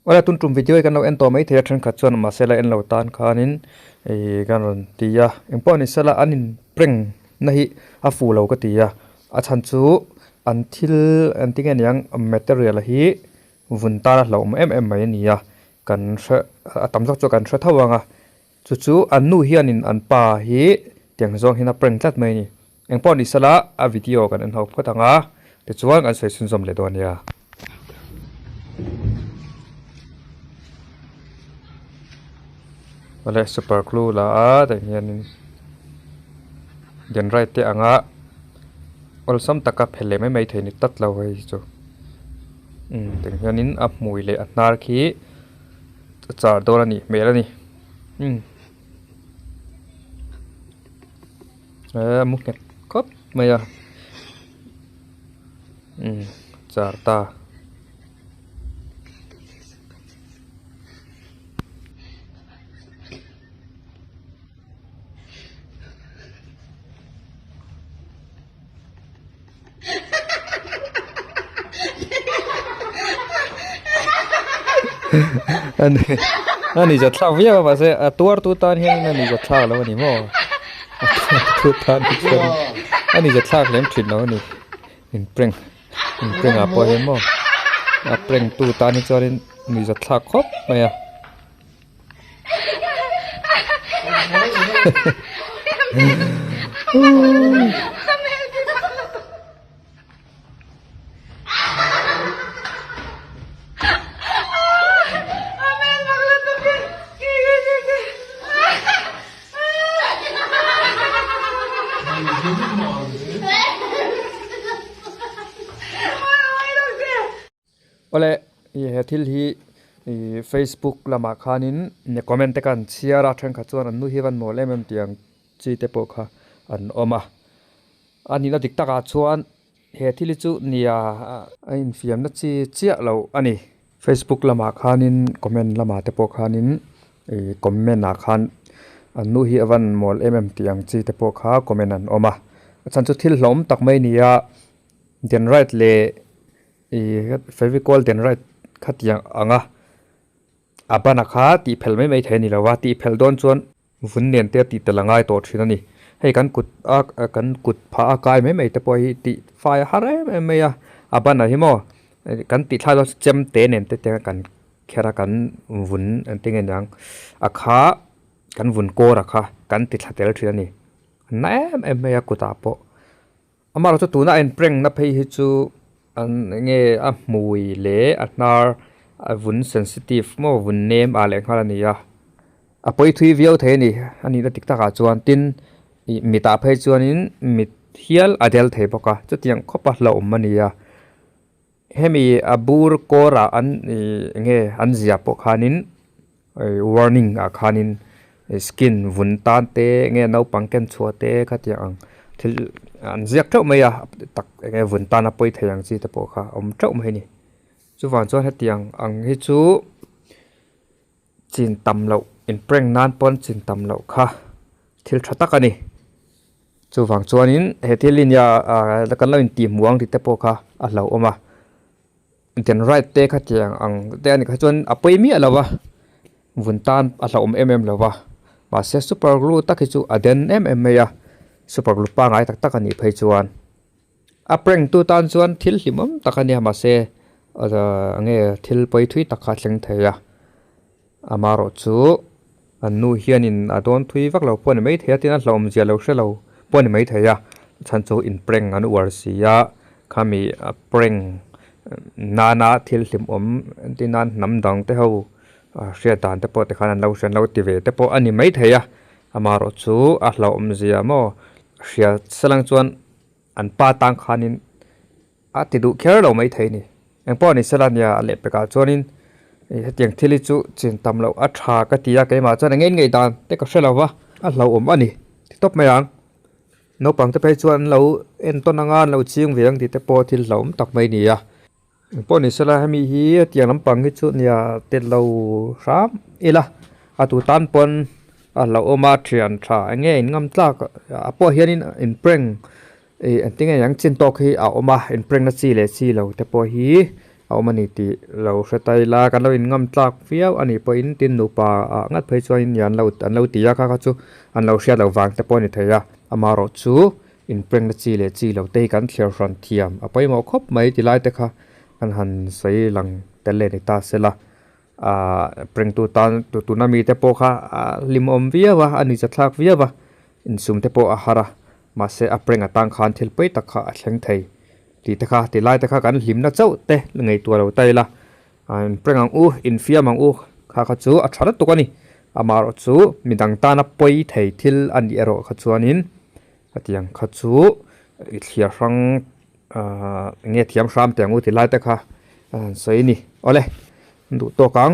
ora tun tum video kan lo en to mai thea than kha chuan ma sela en lo tan khanin kan ron tia empo ni sala anin preng na hi a fu lo ka tia a chan chu an thil an tingen yang material hi vun ta lo em mai ni ya kan atam jok chu kan thra thawanga chu an nu hianin an pa hi tiang zong hina preng tlat mai ni empo ni sala a video kan an hop ka tanga te chuan an sei sun zom le don ya wala super clue la da hianin gen right te anga ol sam taka phele mai theini tat lo hei chu ten hianin a mui le atnar khi char dor ani melani mukhet khop maya char ta ani ja thla via ba se tuar tu tan hian ani ja thla lo ni mo tu tan ani ja thla lem thin lo ni in preng a po he mo a preng tu tan ni chorin ni ja thla khop maya ole ye thil hi Facebook lama khanin ne comment te kan share a than kha chuan an nu hi van mol em tiang chi te po kha an oma ani na dik taka chuan he thili chu nia a in fiam na chi chia lo ani Facebook lama khanin comment lama te po khanin comment na khan an nu hi avan mol em tiang chi te po kha comment an oma chan chu thil hlom tak mai nia den right le favicol den right khatiang anga abana kha ti phel mai theni lawa ti phel don chuan vun nen te ti talangai to thina ni hei kan kut pha akai mai te poi ti fai hare mai ya abana hi mo kan ti thalo chem te nen te kan khera kan vun tingen yang akha kan vun ko rakha kan ti thatel thina ni na em mai kuta po amaro chu tuna en preng na phei hi chu an nge a mui le atnar a vun sensitive mo vun name a le khala ni ya a poi thui view the ni ani da tikta ka chuan tin mi ta phei chuan in mi hial adel the boka chutiang khopa hlo mani ya hemi abur kora an nge an zia po khanin warning a khanin skin vun tan te nge no pangken chuate khatiang thil an ziak thau maya tak nge vun tan a poi theyang chi te po kha om thau mai ni chu wan chuan hetiang ang hi chu chin tam lo in preng nan pon chin tam lo kha thil thatak ani chu wang chuan in he thilin ya la kan lo in ti muang ti te po kha a lo oma den right te khatiang ang te ani kha chuan a poi mi alawa vun tan a lo em lawa ma se super glue takhi chu aden em maya super glue pa ngai tak ani phei chuan a preng tu tan chuan thil hlimam takani ma se ange thil poi thui takha thleng theya amaro chu anu hianin adon thui vak lo pon mai thea tin a hlom zia lo hre lo pon mai theya chan chu in preng an war sia khami a preng nana thil hlim tinan nam dang te ho hria dan te po te khan lo hran lo ti ve te po ani mai theya amaro chu a hlom zia mo hria salang chuan an pa tang khanin a ti du kher lo mai theini engpo ni salania le peka chuanin hetiang thili chu chin tam lo a tha ka tia ke ma chuan ngei dan te ka hrelawa a hlo ani ti top mayang no pang te pe chuan lo en ton anga lo chiang viang ti te po thil hlom tak mai ni ya engpo ni sala hemi hi tiang lam pang hi chu nia te lo ram ila atu tan pon a lo oma thian tha nge ngam tlak a po hianin in preng antinga yang chin tok hi a oma in preng na chi le chi lo te po hi เอามันนี่ติเราสไตล์ลากันเราอินงำตากเฟี้ยวอันนี้พออินตินนูปางัดเพยชวนยันเราอันเราตียาค่ะเขาจูอันเราเชียเราวางแต่ปอนี่เทียอามารอจูอินเปรงจีเลจีเราเตะกันเทียร์ฟรอนเทียมไปหมอครบไม่ติไล่แต่ค่ะกันหันใส่หลังแต่เล่นตาเสละเปรงตัวตานตัวนามีแต่ปอค่ะลิมอมเวียวะอันนี้จะทักเวียวะอินซุมแต่ปออาหาระมาเสอเปรงตังคันเทลไปตะค่ะเชียงไทยตีตะค่ะตีไล่ตะค่ะกันลิมนะเจ้าเตะไงตัวเราเตะละเปรงอังอูอินเฟียมังอูค่ะเขาจูอัดชัดตัวนี้อามารอจูมีดังตานับไปไทยทิลอันเดียร์เขาจูนินที่ยังเขาจูอิเทียรังเงี้ยเทียมสามแต่งูที่ไล่ตะค่ะสวยนี่เอาเลยดูตัวกลาง